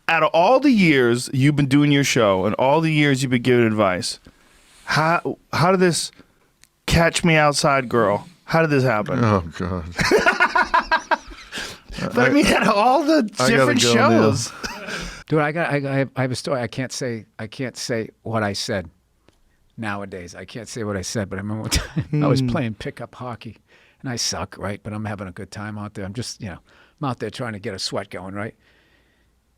Out of all the years you've been doing your show and all the years you've been giving advice, how did this Catch Me Outside girl? How did this happen? Oh God! But I mean, out of all the different shows, dude, I have a story. I can't say what I said. Nowadays, I can't say what I said. But I remember one time I was playing pickup hockey, and I suck, right? But I'm having a good time out there. I'm just, I'm out there trying to get a sweat going, right?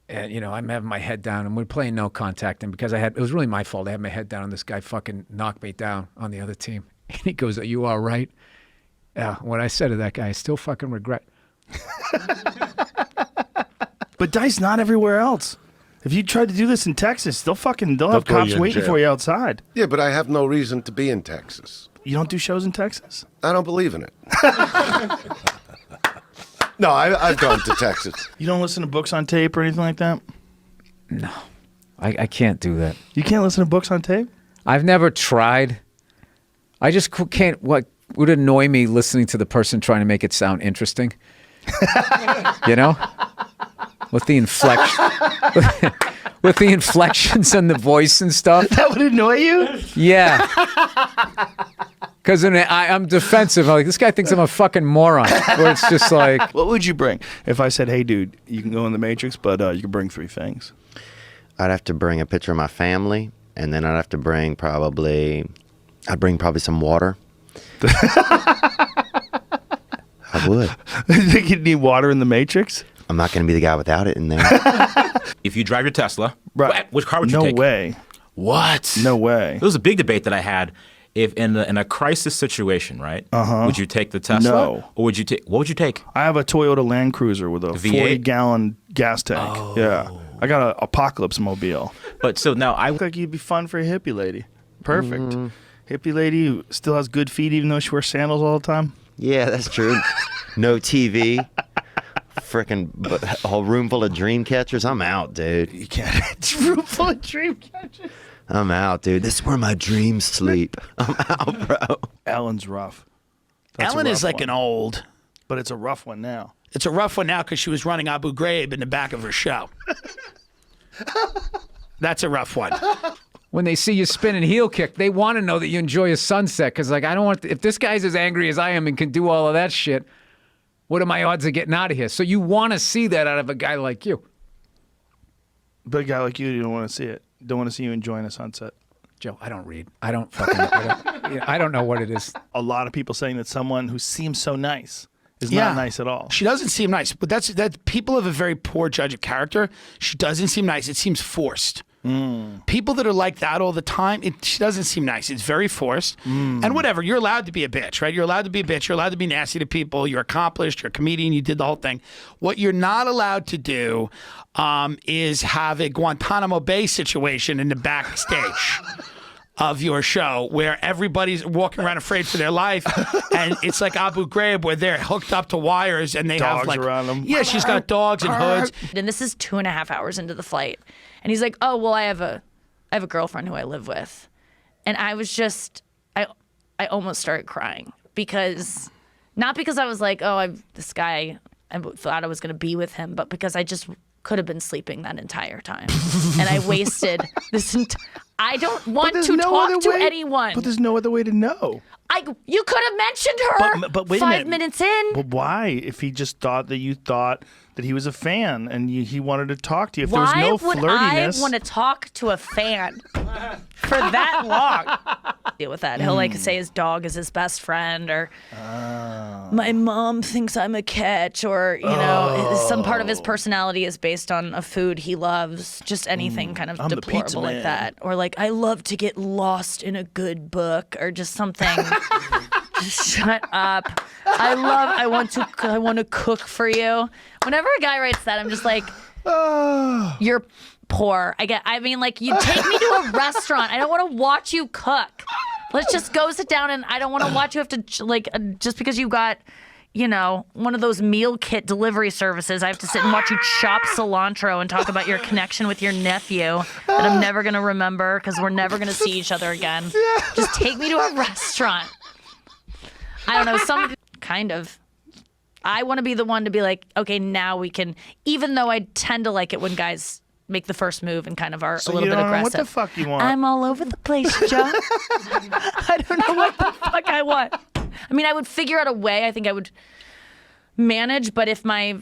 And, I'm having my head down, and we're playing no contact. And because it was really my fault. I had my head down, and this guy fucking knocked me down on the other team. And he goes, "Are you all right?" Yeah, what I said to that guy, I still fucking regret. But Dice, not everywhere else. If you tried to do this in Texas, they'll have cops waiting for you outside. Yeah, but I have no reason to be in Texas. You don't do shows in Texas? I don't believe in it. No, I've gone to Texas. You don't listen to books on tape or anything like that? No, I can't do that. You can't listen to books on tape? I've never tried. I just can't. What would annoy me listening to the person trying to make it sound interesting? With the inflection, with the inflections and the voice and stuff. That would annoy you? Yeah. Because I'm defensive. I'm like, this guy thinks I'm a fucking moron. Where it's just like, what would you bring if I said, "Hey, dude, you can go in the Matrix, but you can bring 3 things"? I'd have to bring a picture of my family, and then I'd have to bring probably some water. I would. You think you'd need water in the Matrix? I'm not going to be the guy without it in there. If you drive your Tesla, right. Which car would you take? No way. What? No way. There was a big debate that I had. If in a crisis situation, right? Would you take the Tesla? No. Or would you take? What would you take? I have a Toyota Land Cruiser with a 40-gallon gas tank. Oh. Yeah. I got an apocalypse mobile. But so now I look like you'd be fun for a hippie lady. Perfect. Hippie lady who still has good feet even though she wears sandals all the time. Yeah, that's true. No TV. Frickin' a whole room full of dream catchers. I'm out, dude. You can't. It's a room full of dream catchers. I'm out, dude. This is where my dreams sleep. I'm out, bro. Ellen's rough. Ellen is like an old. But it's a rough one now. It's a rough one now because she was running Abu Ghraib in the back of her show. That's a rough one. when they see you spinning heel kick, they want to know that you enjoy a sunset. Because, like, I don't want if this guy's as angry as I am and can do all of that shit, what are my odds of getting out of here? So you want to see that out of a guy like you. But a guy like you don't want to see it. Don't want to see you enjoying a sunset. Joe, I don't read. I don't fucking know. I don't know what it is. A lot of people saying that someone who seems so nice is not nice at all. She doesn't seem nice, but that's people have a very poor judge of character. She doesn't seem nice. It seems forced. People that are like that all the time, she doesn't seem nice. It's very forced. And whatever, you're allowed to be a bitch, right? You're allowed to be a bitch. You're allowed to be nasty to people. You're accomplished. You're a comedian. You did the whole thing. What you're not allowed to do is have a Guantanamo Bay situation in the backstage of your show where everybody's walking around afraid for their life, and it's like Abu Ghraib where they're hooked up to wires and they dogs have like around them. Yeah, she's got dogs and hoods. And this is 2.5 hours into the flight, and he's like, "Oh well, I have a girlfriend who I live with," and I was just I almost started crying because not because I was like, "Oh, this guy," I thought I was going to be with him, but because I just could have been sleeping that entire time, and I wasted this. I don't want to talk to anyone. But there's no other way to know. You could have mentioned her. But wait 5 minutes in. But why? If he just thought that you thought that he was a fan and he wanted to talk to you, if there was no flirtiness. Why would I want to talk to a fan for that long? Deal with that. He'll like say his dog is his best friend, or my mom thinks I'm a catch, or you know, some part of his personality is based on a food he loves. Just anything kind of deplorable like that, or like I love to get lost in a good book, or just something. Just shut up. I want to cook for you. Whenever a guy writes that, I'm just like, you're poor. I mean, like, you take me to a restaurant. I don't want to watch you cook. Let's just go sit down, and I don't want to watch you have to, like, just because you got, you know, one of those meal kit delivery services, I have to sit and watch you chop cilantro and talk about your connection with your nephew that I'm never going to remember because we're never going to see each other again. Just take me to a restaurant. I don't know, some kind of. I want to be the one to be like, okay, now we can. Even though I tend to like it when guys make the first move and kind of are So a little you bit don't know aggressive. what the fuck you want. I'm all over the place, Joe. I don't know what the fuck I want. I mean, I would figure out a way. I think I would manage, but if my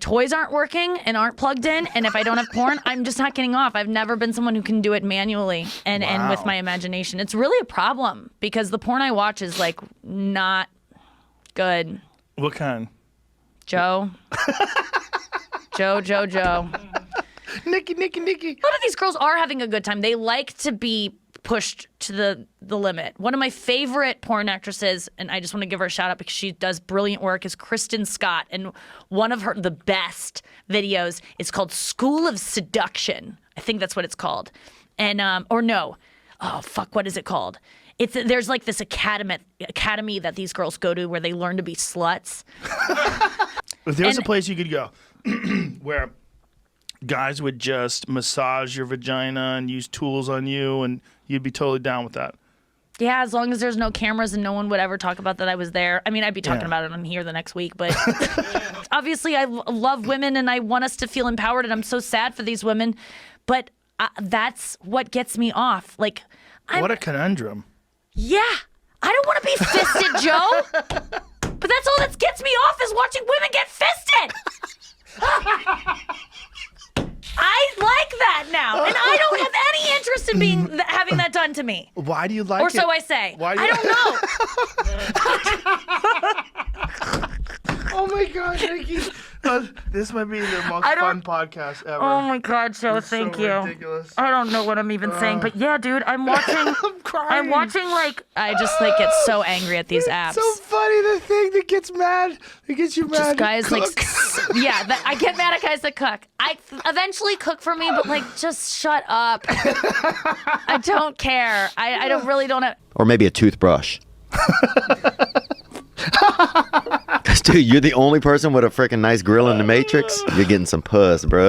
toys aren't working and aren't plugged in, and if I don't have porn, I'm just not getting off. I've never been someone who can do it manually and with Wow. my imagination. It's really a problem because the porn I watch is like not good. What kind? Joe. Joe. Nikki. A lot of these girls are having a good time. They like to be pushed to the limit. One of my favorite porn actresses, and I just want to give her a shout out because she does brilliant work, is Kristen Scott. And one of the best videos is called School of Seduction. I think that's what it's called. And what is it called? There's like this academy that these girls go to where they learn to be sluts. If there was a place you could go where guys would just massage your vagina and use tools on you, and you'd be totally down with that. Yeah, as long as there's no cameras and no one would ever talk about that I was there. I mean, I'd be talking about it on here the next week, but obviously I love women and I want us to feel empowered, and I'm so sad for these women, but that's what gets me off. Like, What a conundrum. yeah, I don't want to be fisted, Joe, but that's all that gets me off is watching women get fisted. I like that now, and I don't have any interest in having that done to me. Why do you like Or it? so I say. Why do I you- don't know. Oh my God, Nikki. This might be the most I fun don't- podcast ever. Oh my God, Joe, It's so thank you. ridiculous. I don't know what I'm even saying, but yeah, dude, I'm watching. I'm crying. I'm watching I just get so angry at these apps. So funny, the thing that gets you mad. Just guys cooks. I get mad at guys that cook. I eventually cook for me, but just shut up. I don't care. I don't have. Or maybe a toothbrush. Dude, you're the only person with a freaking nice grill in the Matrix. You're getting some puss, bro.